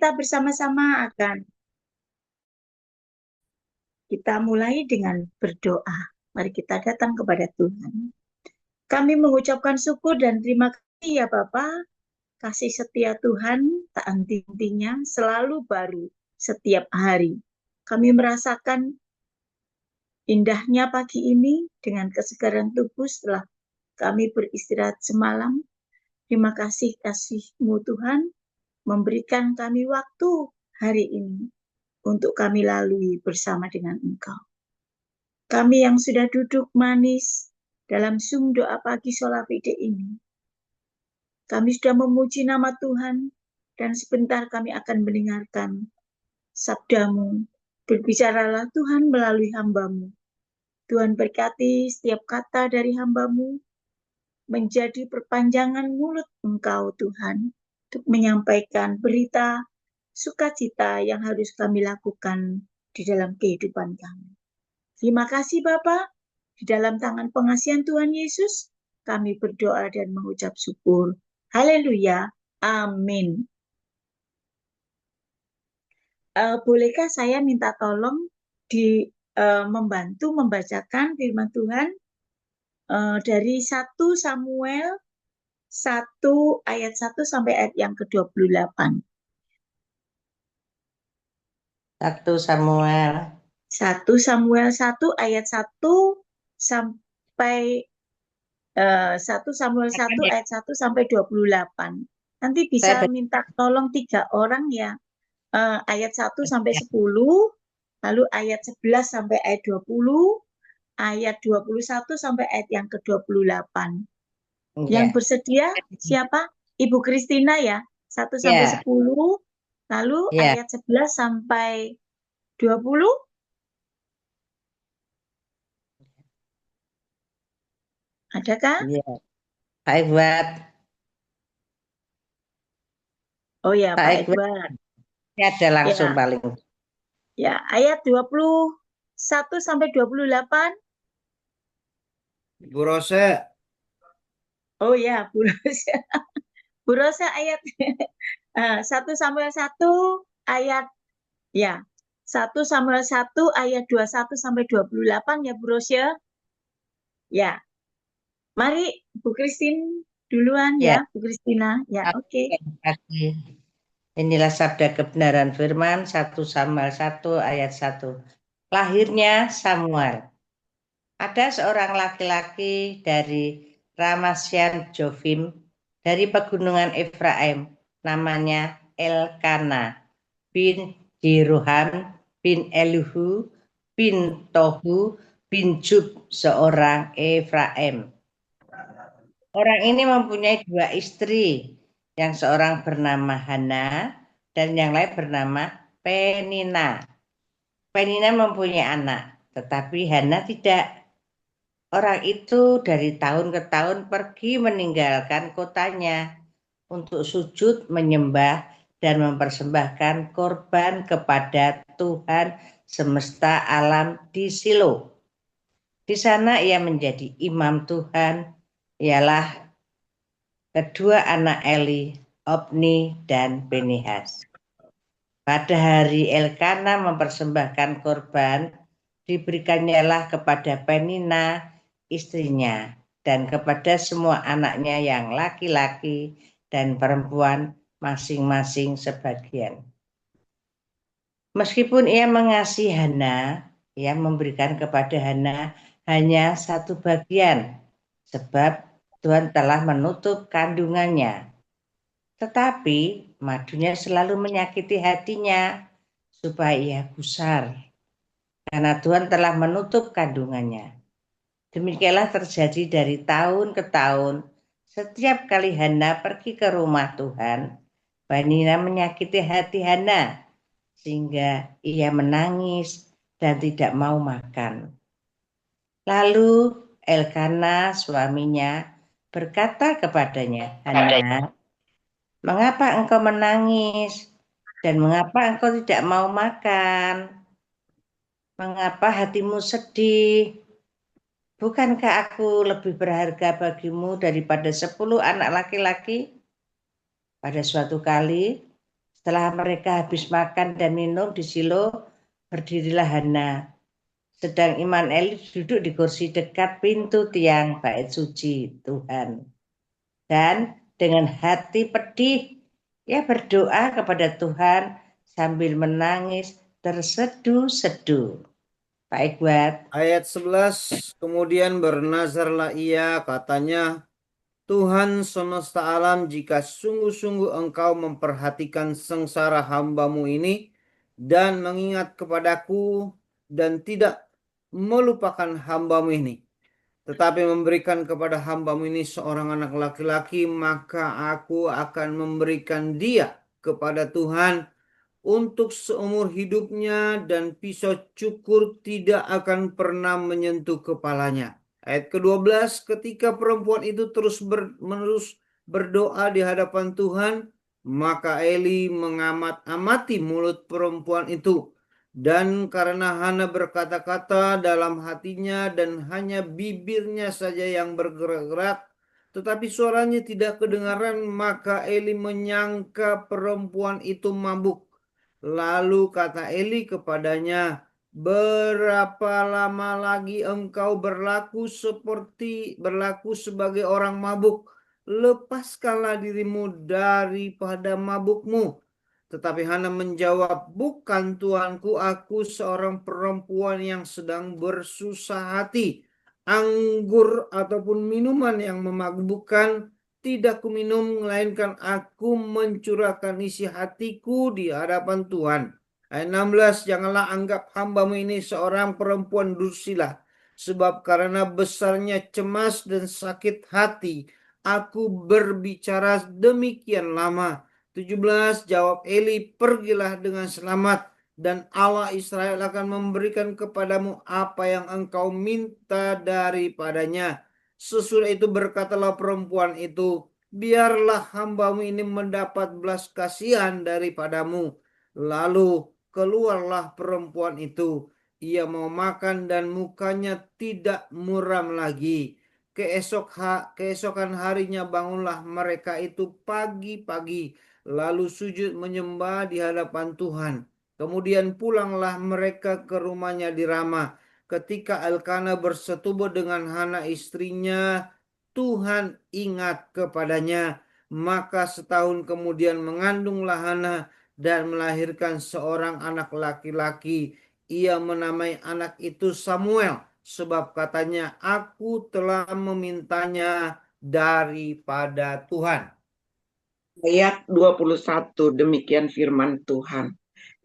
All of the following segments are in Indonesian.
kita bersama-sama akan kita mulai dengan berdoa. Mari kita datang kepada Tuhan. Kami mengucapkan syukur dan terima kasih ya Bapa. Kasih setia Tuhan tak henti-hentinya, selalu baru setiap hari. Kami merasakan indahnya pagi ini dengan kesegaran tubuh setelah kami beristirahat semalam. Terima kasih kasih-Mu Tuhan memberikan kami waktu hari ini untuk kami lalui bersama dengan Engkau. Kami yang sudah duduk manis dalam Zoom doa pagi Solafide ini, kami sudah memuji nama Tuhan dan sebentar kami akan mendengarkan sabda-Mu. Berbicaralah Tuhan melalui hamba-Mu. Tuhan berkati setiap kata dari hamba-Mu menjadi perpanjangan mulut Engkau Tuhan untuk menyampaikan berita sukacita yang harus kami lakukan di dalam kehidupan kami. Terima kasih Bapa. Di dalam tangan pengasihan Tuhan Yesus, kami berdoa dan mengucap syukur. Haleluya. Amin. Bolehkah saya minta tolong membantu membacakan firman Tuhan dari 1 Samuel 1 ayat 1 sampai ayat yang ke-28. 1 Samuel 1 Samuel 1 ayat 1 sampai 1 Samuel 1 ayat 1 sampai 28. Nanti bisa minta tolong 3 orang ya. Ayat 1 sampai 10, lalu ayat 11 sampai ayat 20, ayat 21 sampai ayat yang ke-28. Yang bersedia siapa? Ibu Kristina ya. 1 sampai 10, lalu ayat 11 sampai 20. Adakah? Iya. Pak Iqbal. Oh ya, Pak Iqbal. Ini ada langsung ya. paling. Ya, ayat 21 sampai 28. Bu Rose. Oh ya, Bu Rose. Bu Rose ayat 1 Samuel 1 ayat ya. 1 Samuel 1 ayat 21 sampai 28 ya Bu Rose. Ya. Mari Bu Kristin duluan ya, Bu Kristina. Ya, oke. Inilah sabda kebenaran firman 1 Samuel 1 ayat 1. Lahirnya Samuel. Ada seorang laki-laki dari Ramasyan Jovim dari pegunungan Efraim, namanya Elkana bin Jeroham bin Elihu bin Tohu bin Jub, seorang Efraim. Orang ini mempunyai 2 istri, yang seorang bernama Hana dan yang lain bernama Penina. Penina mempunyai anak, tetapi Hana tidak. Orang itu dari tahun ke tahun pergi meninggalkan kotanya untuk sujud menyembah dan mempersembahkan korban kepada Tuhan semesta alam di Silo. Di sana ia menjadi imam Tuhan, ialah kedua anak Eli, Opni dan Pinehas. Pada hari Elkana mempersembahkan korban, diberikannya kepada Penina istrinya dan kepada semua anaknya yang laki-laki dan perempuan masing-masing sebagian. Meskipun ia mengasihi Hana, ia memberikan kepada Hana hanya 1 bagian, sebab Tuhan telah menutup kandungannya. Tetapi madunya selalu menyakiti hatinya supaya ia gusar, karena Tuhan telah menutup kandungannya. Demikianlah terjadi dari tahun ke tahun. Setiap kali Hana pergi ke rumah Tuhan, Penina menyakiti hati Hana sehingga ia menangis dan tidak mau makan. Lalu Elkana suaminya berkata kepadanya, Hana, mengapa engkau menangis dan mengapa engkau tidak mau makan? Mengapa hatimu sedih? Bukankah aku lebih berharga bagimu daripada 10 anak laki-laki? Pada suatu kali, Setelah mereka habis makan dan minum di Silo, berdirilah Hana. Sedang Imam Eli duduk di kursi dekat pintu tiang bait suci Tuhan. Dan dengan hati pedih, ia berdoa kepada Tuhan sambil menangis terseduh-seduh. Pak Iqbal. Ayat 11, kemudian bernazarlah ia, katanya, Tuhan semesta alam, jika sungguh-sungguh engkau memperhatikan sengsara hambamu ini dan mengingat kepadaku dan tidak melupakan hambamu ini, tetapi memberikan kepada hambamu ini seorang anak laki-laki, maka aku akan memberikan dia kepada Tuhan untuk seumur hidupnya dan pisau cukur tidak akan pernah menyentuh kepalanya. Ayat ke-12, ketika perempuan itu menerus berdoa di hadapan Tuhan, maka Eli mengamat-amati mulut perempuan itu. Dan karena Hana berkata-kata dalam hatinya dan hanya bibirnya saja yang bergerak-gerak, tetapi suaranya tidak kedengaran, maka Eli menyangka perempuan itu mabuk. Lalu kata Eli kepadanya, berapa lama lagi engkau berlaku sebagai orang mabuk? Lepaskanlah dirimu daripada mabukmu. Tetapi Hana menjawab, bukan tuanku, aku seorang perempuan yang sedang bersusah hati. Anggur ataupun minuman yang memabukkan tidak kuminum, melainkan aku mencurahkan isi hatiku di hadapan Tuhan. Ayat 16, janganlah anggap hambamu ini seorang perempuan dursila, sebab karena besarnya cemas dan sakit hati, aku berbicara demikian lama. 17, jawab Eli, pergilah dengan selamat, dan Allah Israel akan memberikan kepadamu apa yang engkau minta daripadanya. Sesudah itu berkatalah perempuan itu, biarlah hambamu ini mendapat belas kasihan daripadamu. Lalu keluarlah perempuan itu. Ia mau makan dan mukanya tidak muram lagi. Keesokan harinya bangunlah mereka itu pagi-pagi, lalu sujud menyembah di hadapan Tuhan. Kemudian pulanglah mereka ke rumahnya di Rama. Ketika Elkana bersetubuh dengan Hana istrinya, Tuhan ingat kepadanya. Maka setahun kemudian mengandunglah Hana dan melahirkan seorang anak laki-laki. Ia menamai anak itu Samuel, sebab katanya, aku telah memintanya daripada Tuhan. Ayat 21, demikian firman Tuhan.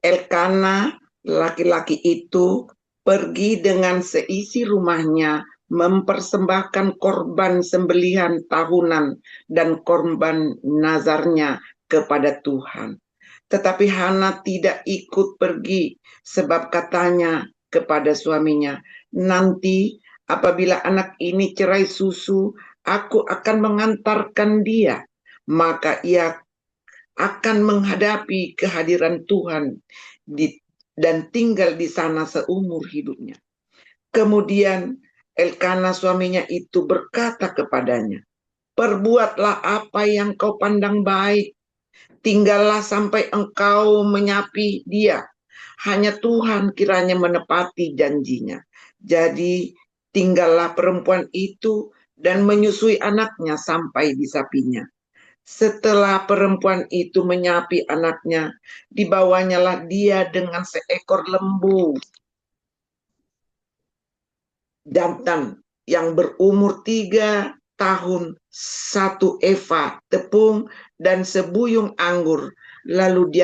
Elkana, laki-laki itu, pergi dengan seisi rumahnya mempersembahkan korban sembelihan tahunan dan korban nazarnya kepada Tuhan. Tetapi Hana tidak ikut pergi, sebab katanya kepada suaminya, nanti apabila anak ini cerai susu, aku akan mengantarkan dia, maka ia akan menghadapi kehadiran Tuhan dan tinggal di sana seumur hidupnya. Kemudian Elkana suaminya itu berkata kepadanya, perbuatlah apa yang kau pandang baik, tinggallah sampai engkau menyapi dia. Hanya Tuhan kiranya menepati janjinya. Jadi tinggallah perempuan itu dan menyusui anaknya sampai disapinya. Setelah perempuan itu menyapi anaknya, dibawanyalah dia dengan seekor lembu jantan yang berumur 3 tahun, 1 eva tepung, dan sebuyung anggur. Lalu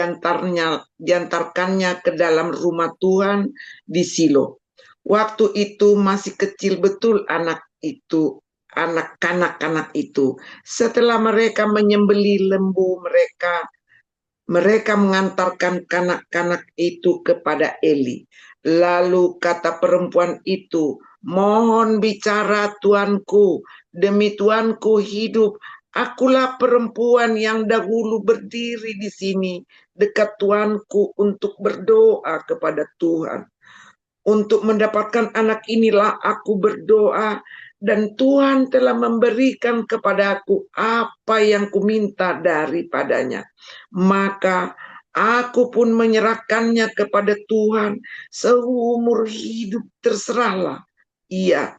diantarkannya ke dalam rumah Tuhan di Silo. Waktu itu masih kecil betul kanak-kanak itu. Setelah mereka menyembelih lembu mereka mengantarkan kanak-kanak itu kepada Eli. Lalu kata perempuan itu, mohon bicara tuanku, demi tuanku hidup. Akulah perempuan yang dahulu berdiri di sini dekat tuanku untuk berdoa kepada Tuhan. Untuk mendapatkan anak inilah aku berdoa, dan Tuhan telah memberikan kepadaku apa yang kuminta daripadanya. Maka Aku pun menyerahkannya kepada Tuhan seumur hidup, terserahlah ia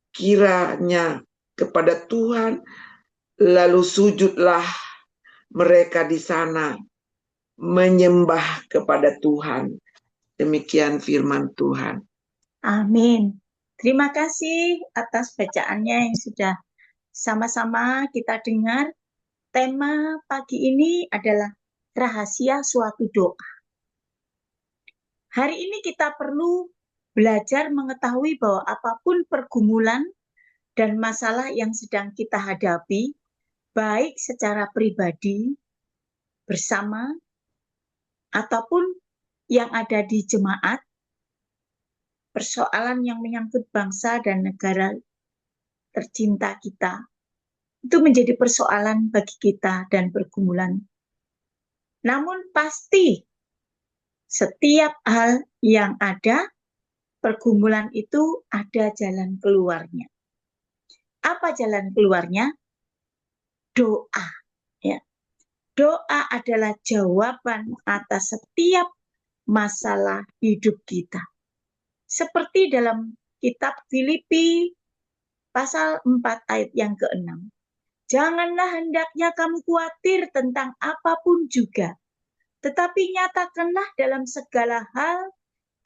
kiranya kepada Tuhan. Lalu sujudlah mereka di sana menyembah kepada Tuhan. Demikian firman Tuhan. Amin. Terima kasih atas bacaannya yang sudah sama-sama kita dengar. Tema pagi ini adalah rahasia suatu doa. Hari ini kita perlu belajar mengetahui bahwa apapun pergumulan dan masalah yang sedang kita hadapi, baik secara pribadi, bersama, ataupun yang ada di jemaat, persoalan yang menyangkut bangsa dan negara tercinta kita, itu menjadi persoalan bagi kita dan pergumulan. Namun pasti setiap hal yang ada, pergumulan itu ada jalan keluarnya. Apa jalan keluarnya? Doa. Ya. Doa adalah jawaban atas setiap masalah hidup kita. Seperti dalam kitab Filipi pasal 4 ayat yang ke-6. Janganlah hendaknya kamu khawatir tentang apapun juga, tetapi nyatakanlah dalam segala hal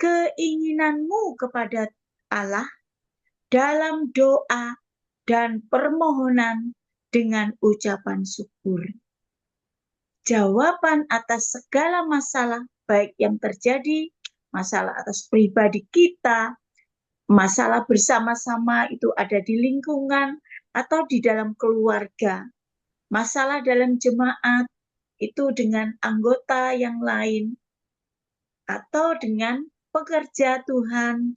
keinginanmu kepada Allah dalam doa dan permohonan dengan ucapan syukur. Jawaban atas segala masalah, baik yang terjadi, masalah atas pribadi kita, masalah bersama-sama itu ada di lingkungan atau di dalam keluarga, masalah dalam jemaat itu dengan anggota yang lain, atau dengan pekerja Tuhan,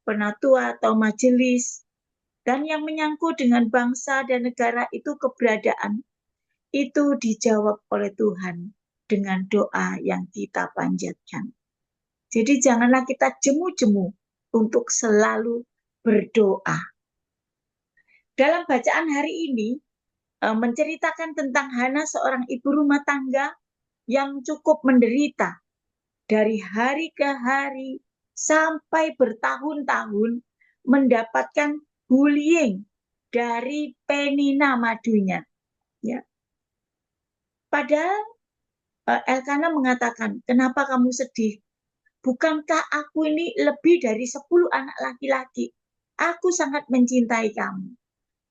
penatua atau majelis, dan yang menyangkut dengan bangsa dan negara itu keberadaan, itu dijawab oleh Tuhan dengan doa yang kita panjatkan. Jadi janganlah kita jemu-jemu untuk selalu berdoa. Dalam bacaan hari ini, menceritakan tentang Hana, seorang ibu rumah tangga yang cukup menderita dari hari ke hari sampai bertahun-tahun mendapatkan bullying dari Penina madunya. Ya. Padahal Elkana mengatakan, kenapa kamu sedih? Bukankah aku ini lebih dari 10 anak laki-laki? Aku sangat mencintai kamu.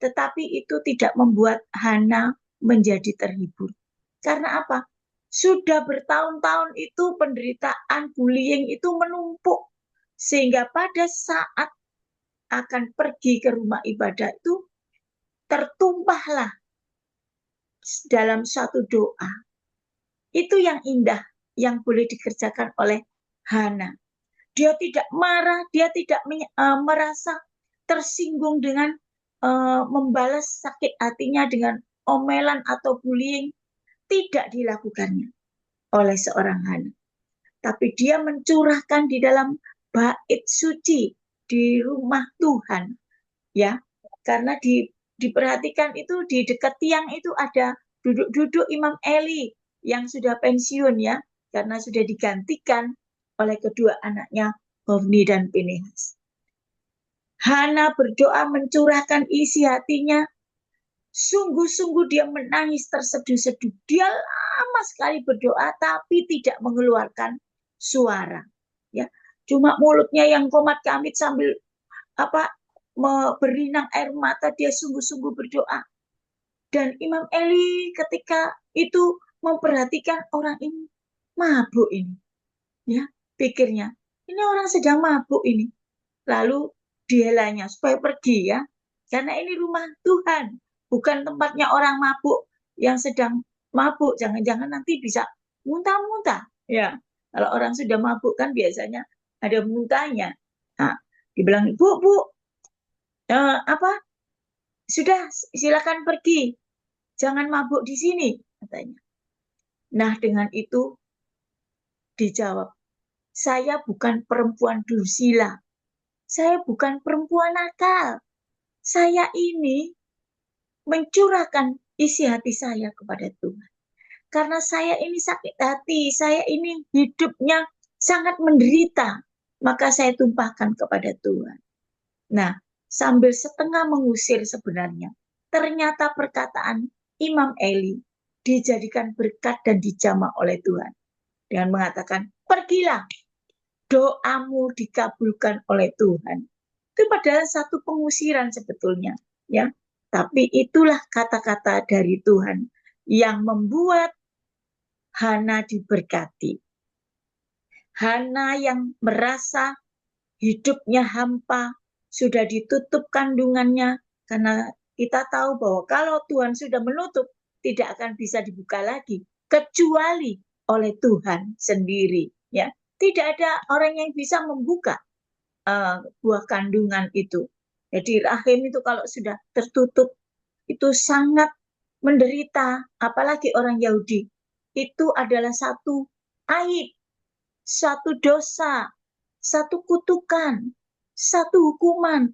Tetapi itu tidak membuat Hana menjadi terhibur. Karena apa? Sudah bertahun-tahun itu penderitaan bullying itu menumpuk. Sehingga pada saat akan pergi ke rumah ibadah itu tertumpahlah dalam suatu doa. Itu yang indah yang boleh dikerjakan oleh Hana. Dia tidak marah, dia tidak merasa tersinggung dengan membalas sakit hatinya dengan omelan atau bullying. Tidak dilakukannya oleh seorang Hana. Tapi dia mencurahkan di dalam bait suci di rumah Tuhan. Ya, karena diperhatikan itu di dekat tiang itu ada duduk-duduk Imam Eli yang sudah pensiun ya, karena sudah digantikan oleh kedua anaknya Hofni dan Pinehas. Hana berdoa mencurahkan isi hatinya. Sungguh-sungguh dia menangis terseduh-seduh. Dia lama sekali berdoa tapi tidak mengeluarkan suara. Ya, cuma mulutnya yang komat-kamit sambil berinang air mata, dia sungguh-sungguh berdoa. Dan Imam Eli ketika itu memperhatikan orang ini mabuk ini. Ya, pikirnya, ini orang sedang mabuk ini. Lalu dihelanya supaya pergi ya. Karena ini rumah Tuhan, bukan tempatnya orang mabuk yang sedang mabuk. Jangan-jangan nanti bisa muntah-muntah. Ya, kalau orang sudah mabuk kan biasanya ada muntahnya. Nah, dibilang, Bu, sudah silakan pergi. Jangan mabuk di sini, katanya. Nah, dengan itu dijawab, saya bukan perempuan dursila. Saya bukan perempuan nakal. Saya ini mencurahkan isi hati saya kepada Tuhan. karena saya ini sakit hati, saya ini hidupnya sangat menderita, maka saya tumpahkan kepada Tuhan. Nah, sambil setengah mengusir sebenarnya, ternyata perkataan Imam Eli dijadikan berkat dan dijamah oleh Tuhan dengan mengatakan, pergilah, doamu dikabulkan oleh Tuhan. Itu padahal satu pengusiran sebetulnya, ya. Tapi itulah kata-kata dari Tuhan yang membuat Hana diberkati. Hana yang merasa hidupnya hampa, sudah ditutup kandungannya, karena kita tahu bahwa kalau Tuhan sudah menutup, tidak akan bisa dibuka lagi, kecuali oleh Tuhan sendiri. Ya, tidak ada orang yang bisa membuka buah kandungan itu. Jadi rahim itu kalau sudah tertutup, itu sangat menderita, apalagi orang Yahudi. Itu adalah satu aib, satu dosa, satu kutukan, satu hukuman.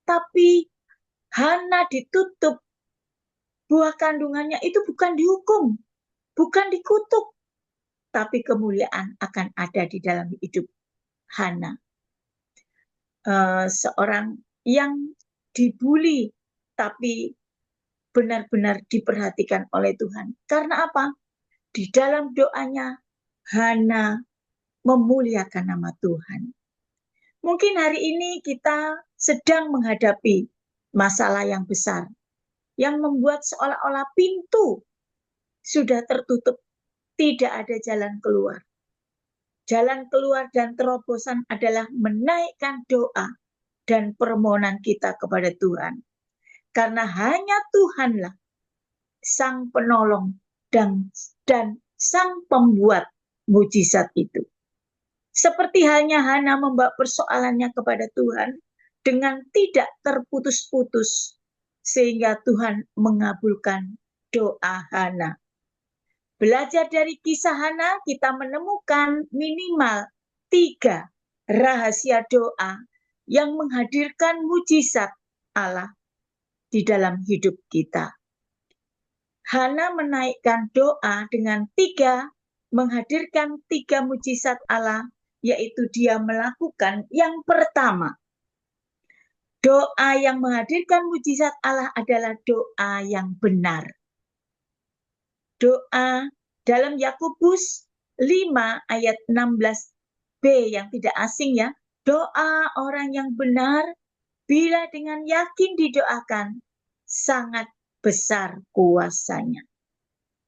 Tapi Hana ditutup, buah kandungannya itu bukan dihukum, bukan dikutuk, tapi kemuliaan akan ada di dalam hidup Hana. Seorang yang dibuli, tapi benar-benar diperhatikan oleh Tuhan. Karena apa? Di dalam doanya, Hana memuliakan nama Tuhan. Mungkin hari ini kita sedang menghadapi masalah yang besar, yang membuat seolah-olah pintu sudah tertutup, tidak ada jalan keluar. Jalan keluar dan terobosan adalah menaikkan doa dan permohonan kita kepada Tuhan. Karena hanya Tuhanlah Sang Penolong dan Sang Pembuat mujizat itu. Seperti halnya Hana membawa persoalannya kepada Tuhan dengan tidak terputus-putus, sehingga Tuhan mengabulkan doa Hana. Belajar dari kisah Hana, kita menemukan minimal 3 rahasia doa yang menghadirkan mujizat Allah di dalam hidup kita. Hana menaikkan doa dengan menghadirkan 3 mujizat Allah, yaitu dia melakukan yang pertama. Doa yang menghadirkan mujizat Allah adalah doa yang benar. Doa dalam Yakobus 5 ayat 16b yang tidak asing ya. Doa orang yang benar bila dengan yakin didoakan sangat besar kuasanya.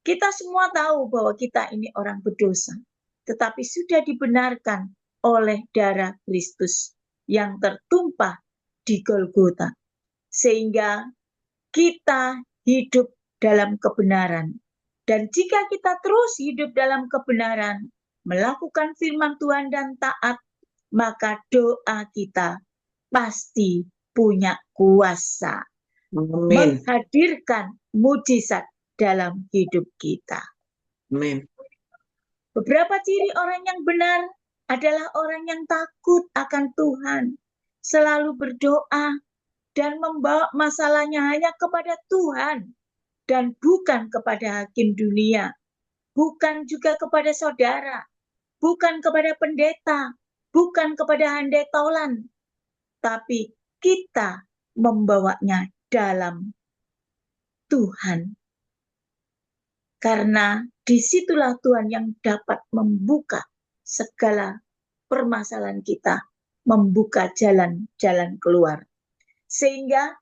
Kita semua tahu bahwa kita ini orang berdosa, tetapi sudah dibenarkan oleh darah Kristus yang tertumpah di Golgota. Sehingga kita hidup dalam kebenaran. Dan jika kita terus hidup dalam kebenaran, melakukan firman Tuhan dan taat, maka doa kita pasti punya kuasa. Amin. Menghadirkan mujizat dalam hidup kita. Amin. Beberapa ciri orang yang benar adalah orang yang takut akan Tuhan, selalu berdoa, dan membawa masalahnya hanya kepada Tuhan, dan bukan kepada hakim dunia, bukan juga kepada saudara, bukan kepada pendeta, bukan kepada handai tolan, tapi kita membawanya dalam Tuhan. Karena disitulah Tuhan yang dapat membuka segala permasalahan kita, membuka jalan-jalan keluar. Sehingga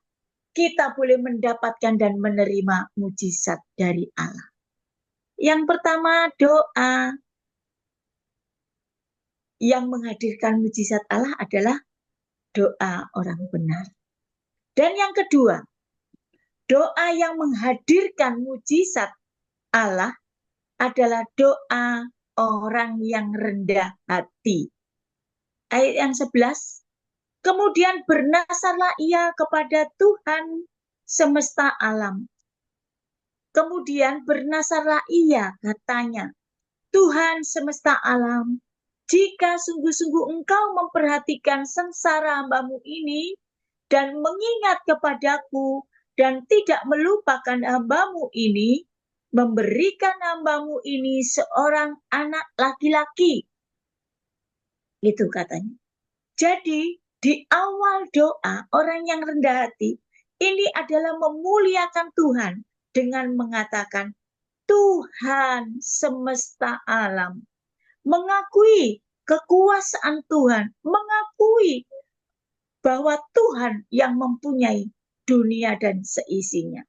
kita boleh mendapatkan dan menerima mujizat dari Allah. Yang pertama, doa yang menghadirkan mujizat Allah adalah doa orang benar. Dan yang kedua, doa yang menghadirkan mujizat Allah adalah doa orang yang rendah hati. Ayat yang 11, kemudian bernasarlah ia kepada Tuhan semesta alam. Kemudian bernasarlah ia, katanya, Tuhan semesta alam, jika sungguh-sungguh engkau memperhatikan sengsara hamba-Mu ini, dan mengingat kepadaku, dan tidak melupakan hamba-Mu ini, memberikan hamba-Mu ini seorang anak laki-laki. Itu katanya. Jadi di awal doa orang yang rendah hati ini adalah memuliakan Tuhan dengan mengatakan Tuhan semesta alam. Mengakui kekuasaan Tuhan, mengakui bahwa Tuhan yang mempunyai dunia dan seisinya.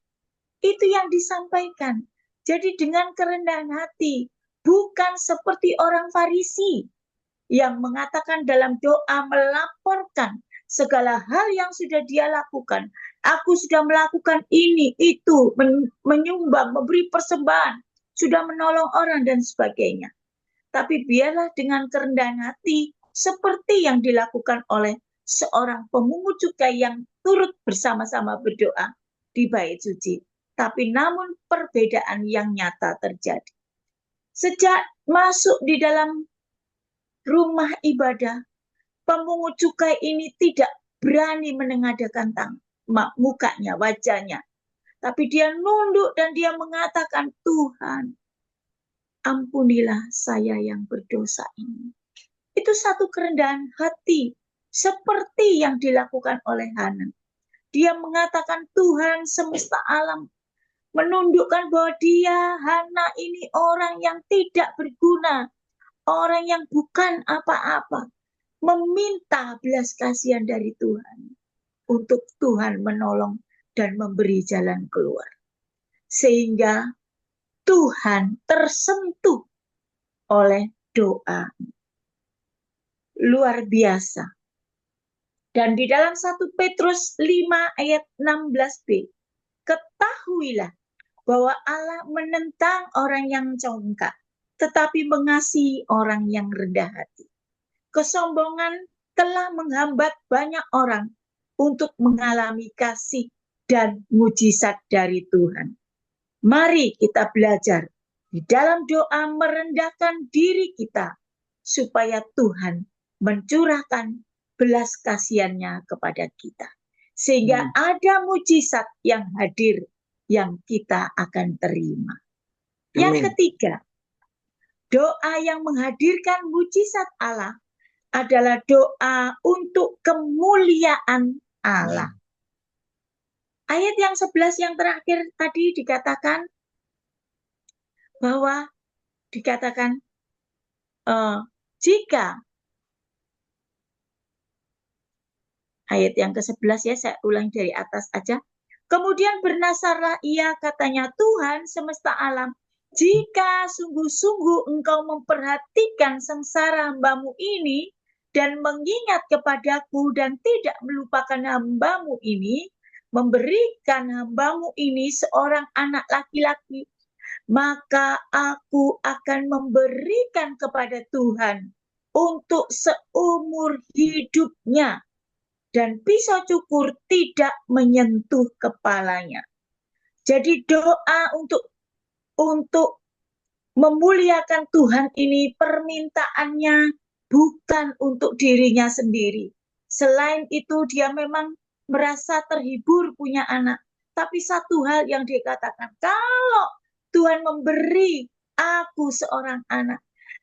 Itu yang disampaikan. Jadi dengan kerendahan hati, bukan seperti orang Farisi yang mengatakan dalam doa melaporkan segala hal yang sudah dia lakukan. Aku sudah melakukan ini, itu, menyumbang, memberi persembahan, sudah menolong orang dan sebagainya. Tapi biarlah dengan kerendahan hati seperti yang dilakukan oleh seorang pemungut cukai yang turut bersama-sama berdoa di bait suci. Tapi namun perbedaan yang nyata terjadi. Sejak masuk di dalam rumah ibadah, pemungut cukai ini tidak berani menengadahkan mukanya, wajahnya. Tapi dia nunduk dan dia mengatakan, Tuhan, ampunilah saya yang berdosa ini. Itu satu kerendahan hati, seperti yang dilakukan oleh Hana. Dia mengatakan Tuhan semesta alam, menundukkan bahwa dia, Hana ini orang yang tidak berguna, orang yang bukan apa-apa, meminta belas kasihan dari Tuhan, untuk Tuhan menolong dan memberi jalan keluar. Sehingga Tuhan tersentuh oleh doa. Luar biasa. Dan di dalam 1 Petrus 5 ayat 16b, ketahuilah bahwa Allah menentang orang yang congkak, tetapi mengasihi orang yang rendah hati. Kesombongan telah menghambat banyak orang untuk mengalami kasih dan mujizat dari Tuhan. Mari kita belajar di dalam doa merendahkan diri kita supaya Tuhan mencurahkan belas kasihan-Nya kepada kita. Sehingga ada mujizat yang hadir yang kita akan terima. Yang ketiga, doa yang menghadirkan mujizat Allah adalah doa untuk kemuliaan Allah. Ayat yang 11 yang terakhir tadi dikatakan bahwa jika ayat yang ke-11 ya, saya ulang dari atas aja. Kemudian bernasarlah ia, katanya, Tuhan semesta alam, jika sungguh-sungguh engkau memperhatikan sengsara hamba-Mu ini dan mengingat kepadaku dan tidak melupakan hamba-Mu ini, memberikan hamba-Mu ini seorang anak laki-laki, maka aku akan memberikan kepada Tuhan untuk seumur hidupnya, dan pisau cukur tidak menyentuh kepalanya. Jadi doa untuk memuliakan Tuhan ini, permintaannya bukan untuk dirinya sendiri. Selain itu dia memang merasa terhibur punya anak. Tapi satu hal yang dia katakan, kalau Tuhan memberi aku seorang anak,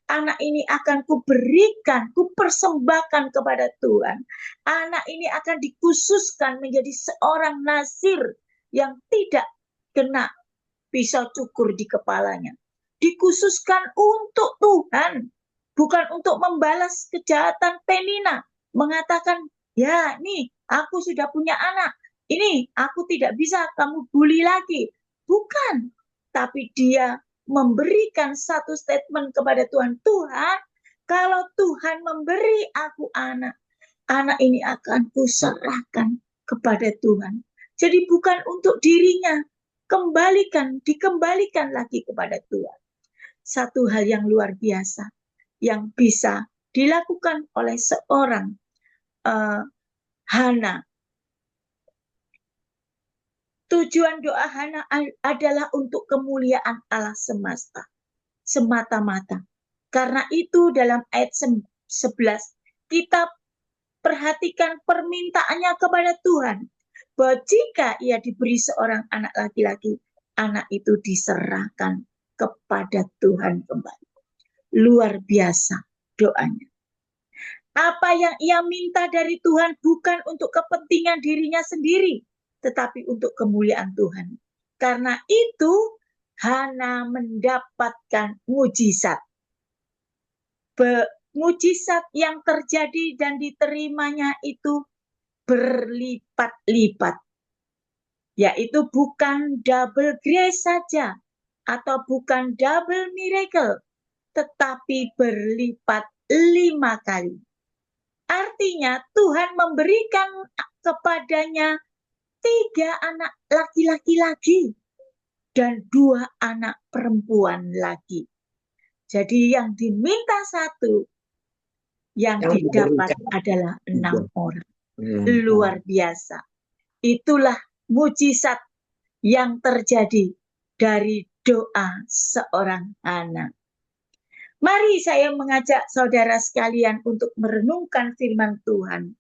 anak ini akan kuberikan, kupersembahkan kepada Tuhan. Anak ini akan dikhususkan menjadi seorang nazir yang tidak kena pisau cukur di kepalanya. Dikhususkan untuk Tuhan, bukan untuk membalas kejahatan Penina. Mengatakan, ya nih aku sudah punya anak, ini aku tidak bisa kamu bully lagi. Bukan, tapi dia memberikan satu statement kepada Tuhan. Tuhan, kalau Tuhan memberi aku anak, anak ini akan kuserahkan kepada Tuhan. Jadi bukan untuk dirinya, dikembalikan lagi kepada Tuhan. Satu hal yang luar biasa yang bisa dilakukan oleh seorang Hana. Tujuan doa Hana adalah untuk kemuliaan Allah semata-mata. Karena itu dalam ayat 11 kita perhatikan permintaannya kepada Tuhan, bahwa jika ia diberi seorang anak laki-laki, anak itu diserahkan kepada Tuhan kembali. Luar biasa doanya. Apa yang ia minta dari Tuhan bukan untuk kepentingan dirinya sendiri, tetapi untuk kemuliaan Tuhan. Karena itu Hana mendapatkan mujizat. Mujizat yang terjadi dan diterimanya itu berlipat-lipat. Yaitu bukan double grace saja atau bukan double miracle, tetapi berlipat 5 kali. Artinya Tuhan memberikan kepadanya 3 anak laki-laki lagi dan 2 anak perempuan lagi. Jadi yang diminta 1, yang didapat adalah 6 orang. Luar biasa. Itulah mujizat yang terjadi dari doa seorang anak. Mari saya mengajak saudara sekalian untuk merenungkan firman Tuhan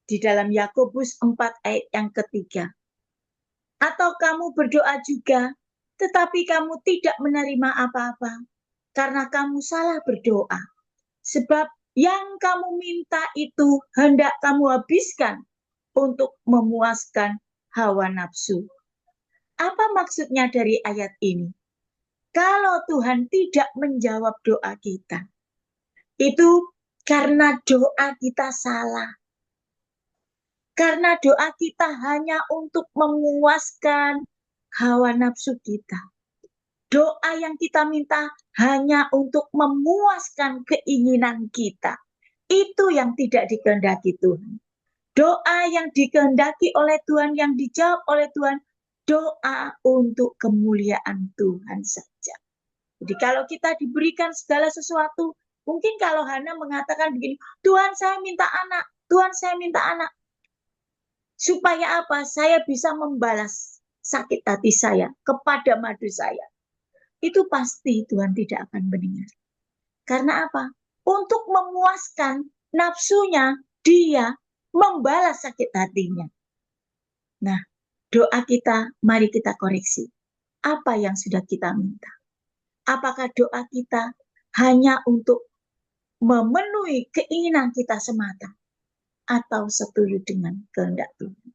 di dalam Yakobus 4 ayat yang ketiga. Atau kamu berdoa juga, tetapi kamu tidak menerima apa-apa, karena kamu salah berdoa. Sebab yang kamu minta itu hendak kamu habiskan untuk memuaskan hawa nafsu. Apa maksudnya dari ayat ini? Kalau Tuhan tidak menjawab doa kita, itu karena doa kita salah. Karena doa kita hanya untuk memuaskan hawa nafsu kita. Doa yang kita minta hanya untuk memuaskan keinginan kita. Itu yang tidak dikehendaki Tuhan. Doa yang dikehendaki oleh Tuhan, yang dijawab oleh Tuhan, doa untuk kemuliaan Tuhan saja. Jadi kalau kita diberikan segala sesuatu, mungkin kalau Hana mengatakan begini, Tuhan saya minta anak, Tuhan saya minta anak. Supaya apa? Saya bisa membalas sakit hati saya kepada madu saya. Itu pasti Tuhan tidak akan mendengar. Karena apa? Untuk memuaskan nafsunya, dia membalas sakit hatinya. Nah, doa kita, mari kita koreksi. Apa yang sudah kita minta? Apakah doa kita hanya untuk memenuhi keinginan kita semata atau seturut dengan kehendak Tuhan?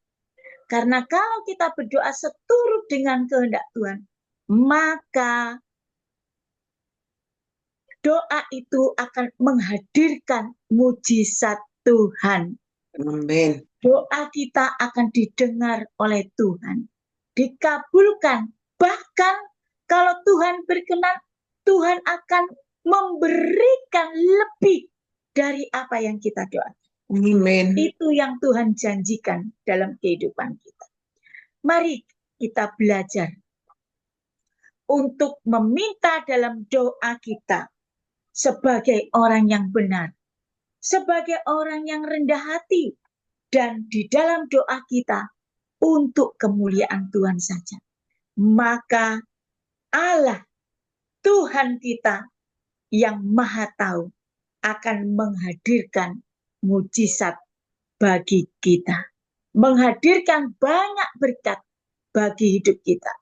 Karena kalau kita berdoa seturut dengan kehendak Tuhan, maka doa itu akan menghadirkan mujizat Tuhan. Amin. Doa kita akan didengar oleh Tuhan, dikabulkan. Bahkan kalau Tuhan berkenan, Tuhan akan memberikan lebih dari apa yang kita doakan. Amin. Itu yang Tuhan janjikan dalam kehidupan kita. Mari kita belajar untuk meminta dalam doa kita sebagai orang yang benar, sebagai orang yang rendah hati, dan di dalam doa kita untuk kemuliaan Tuhan saja. Maka Allah, Tuhan kita yang Maha Tahu, akan menghadirkan mujizat bagi kita. Menghadirkan banyak berkat bagi hidup kita.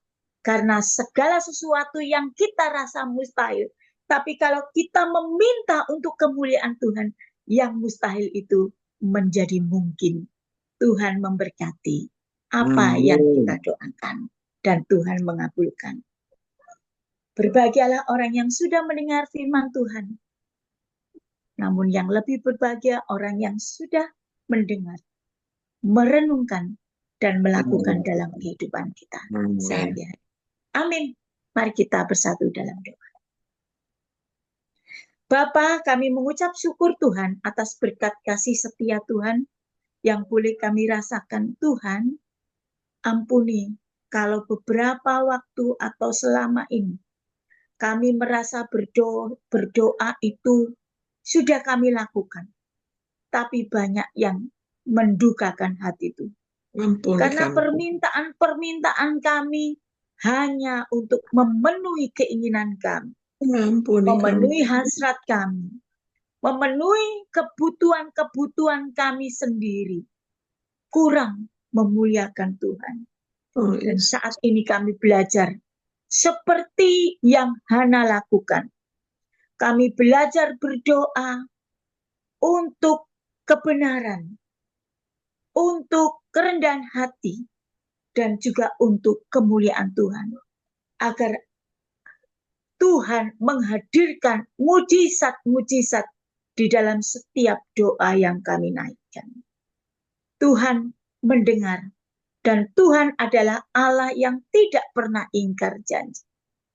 Karena segala sesuatu yang kita rasa mustahil, tapi kalau kita meminta untuk kemuliaan Tuhan, yang mustahil itu menjadi mungkin. Tuhan memberkati apa yang kita doakan dan Tuhan mengabulkan. Berbahagialah orang yang sudah mendengar firman Tuhan. Namun yang lebih berbahagia orang yang sudah mendengar, merenungkan, dan melakukan dalam kehidupan kita sehari-hari. Amin. Mari kita bersatu dalam doa. Bapa, kami mengucap syukur Tuhan atas berkat kasih setia Tuhan yang boleh kami rasakan. Tuhan, ampuni kalau beberapa waktu atau selama ini kami merasa berdoa itu sudah kami lakukan, tapi banyak yang mendukakan hati itu. Karena permintaan kami hanya untuk memenuhi keinginan kami, memenuhi hasrat kami, memenuhi kebutuhan-kebutuhan kami sendiri, kurang memuliakan Tuhan. Oh, Dan yes. saat ini kami belajar seperti yang Hana lakukan. Kami belajar berdoa untuk kebenaran, untuk kerendahan hati, dan juga untuk kemuliaan Tuhan. Agar Tuhan menghadirkan mujizat-mujizat di dalam setiap doa yang kami naikkan. Tuhan mendengar, dan Tuhan adalah Allah yang tidak pernah ingkar janji.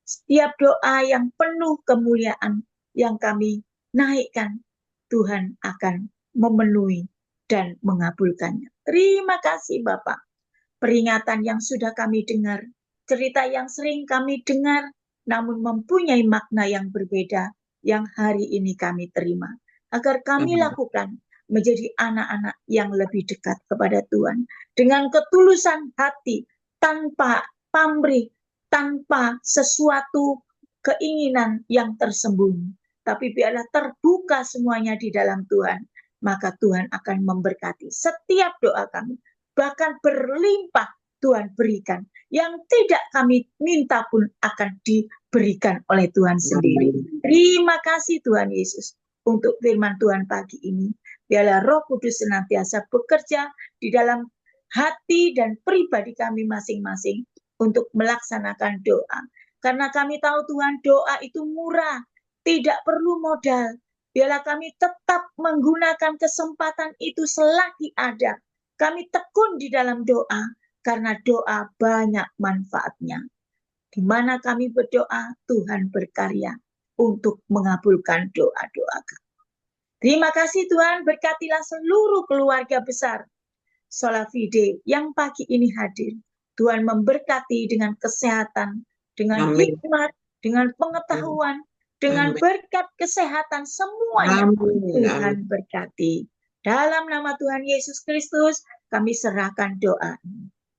Setiap doa yang penuh kemuliaan yang kami naikkan, Tuhan akan memenuhi dan mengabulkannya. Terima kasih Bapak. Peringatan yang sudah kami dengar, cerita yang sering kami dengar, namun mempunyai makna yang berbeda yang hari ini kami terima. Agar kami lakukan menjadi anak-anak yang lebih dekat kepada Tuhan. Dengan ketulusan hati, tanpa pamrih, tanpa sesuatu keinginan yang tersembunyi. Tapi biarlah terbuka semuanya di dalam Tuhan. Maka Tuhan akan memberkati setiap doa kami. Bahkan berlimpah Tuhan berikan. Yang tidak kami minta pun akan diberikan oleh Tuhan sendiri. Terima kasih Tuhan Yesus untuk firman Tuhan pagi ini. Biarlah Roh Kudus senantiasa bekerja di dalam hati dan pribadi kami masing-masing untuk melaksanakan doa. Karena kami tahu Tuhan, doa itu murah, tidak perlu modal. Biarlah kami tetap menggunakan kesempatan itu selagi ada. Kami tekun di dalam doa, karena doa banyak manfaatnya. Di mana kami berdoa, Tuhan berkarya untuk mengabulkan doa-doa kami. Terima kasih Tuhan, berkatilah seluruh keluarga besar Solafide yang pagi ini hadir. Tuhan memberkati dengan kesehatan, dengan hikmat, dengan pengetahuan, dengan berkat kesehatan semuanya. Tuhan berkati. Dalam nama Tuhan Yesus Kristus, kami serahkan doa.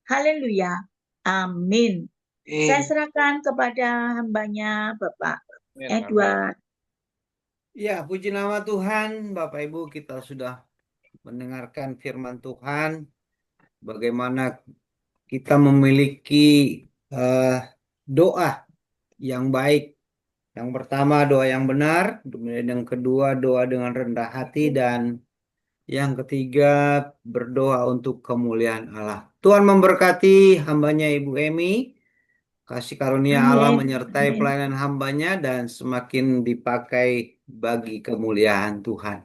Haleluya. Amin. Saya serahkan kepada hambanya Bapak Edward. Ya, puji nama Tuhan, Bapak Ibu, kita sudah mendengarkan firman Tuhan, bagaimana kita memiliki doa yang baik. Yang pertama doa yang benar, kemudian yang kedua doa dengan rendah hati, dan yang ketiga berdoa untuk kemuliaan Allah. Tuhan memberkati hambanya Ibu Emi. Kasih karunia Allah menyertai pelayanan hambanya dan semakin dipakai bagi kemuliaan Tuhan.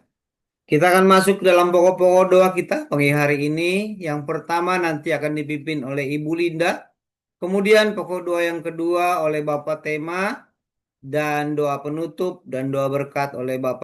Kita akan masuk dalam pokok-pokok doa kita pagi hari ini. Yang pertama nanti akan dipimpin oleh Ibu Linda. Kemudian pokok doa yang kedua oleh Bapak Tema. Dan doa penutup dan doa berkat oleh Bapak